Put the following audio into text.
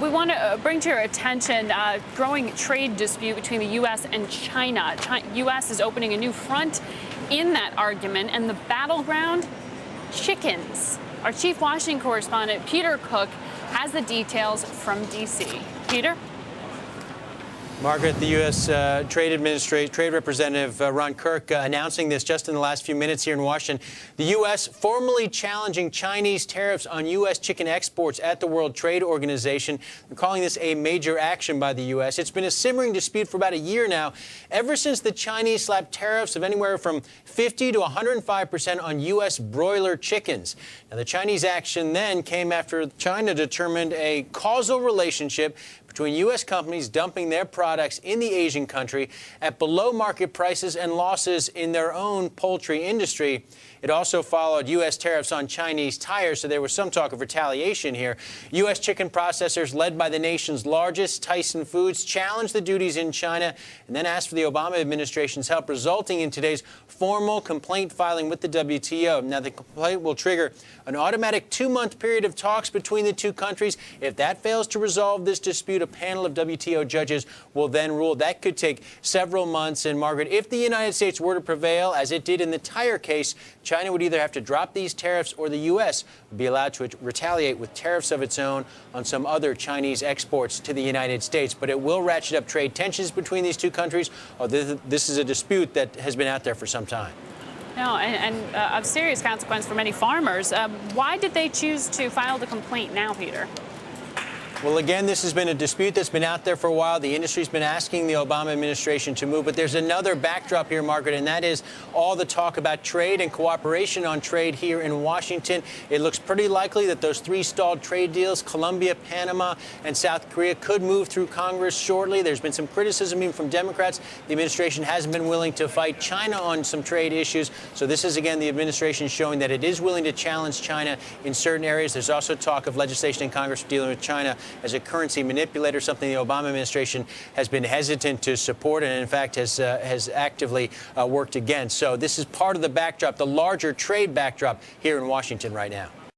We want to bring to your attention a growing trade dispute between the U.S. and China. U.S. is opening a new front in that argument, and the battleground, chickens. Our chief Washington correspondent, Peter Cook, has the details from D.C. Peter? Margaret, the U.S. Trade Representative Ron Kirk announcing this just in the last few minutes here in Washington. The U.S. formally challenging Chinese tariffs on U.S. chicken exports at the World Trade Organization. They're calling this a major action by the U.S. It's been a simmering dispute for about a year now, ever since the Chinese slapped tariffs of anywhere from 50 to 105% on U.S. broiler chickens. Now, the Chinese action then came after China determined a causal relationship between U.S. companies dumping their products in the Asian country at below-market prices and losses in their own poultry industry. It also followed U.S. tariffs on Chinese tires, so there was some talk of retaliation here. U.S. chicken processors, led by the nation's largest, Tyson Foods, challenged the duties in China and then asked for the Obama administration's help, resulting in today's formal complaint filing with the WTO. Now, the complaint will trigger an automatic 2-month period of talks between the two countries. If that fails to resolve this dispute, a panel of WTO judges will then rule. That could take several months. And, Margaret, if the United States were to prevail, as it did in the tire case, China would either have to drop these tariffs or the U.S. would be allowed to retaliate with tariffs of its own on some other Chinese exports to the United States. But it will ratchet up trade tensions between these two countries. This is a dispute that has been out there for some time. No, and of serious consequence for many farmers. Why did they choose to file the complaint now, Peter? Well, again, this has been a dispute that's been out there for a while. The industry's been asking the Obama administration to move. But there's another backdrop here, Margaret, and that is all the talk about trade and cooperation on trade here in Washington. It looks pretty likely that those 3 stalled trade deals, Colombia, Panama, and South Korea, could move through Congress shortly. There's been some criticism even from Democrats. The administration hasn't been willing to fight China on some trade issues. So this is, again, the administration showing that it is willing to challenge China in certain areas. There's also talk of legislation in Congress dealing with China as a currency manipulator, something the Obama administration has been hesitant to support and, in fact, has actively worked against. So this is part of the backdrop, the larger trade backdrop here in Washington right now.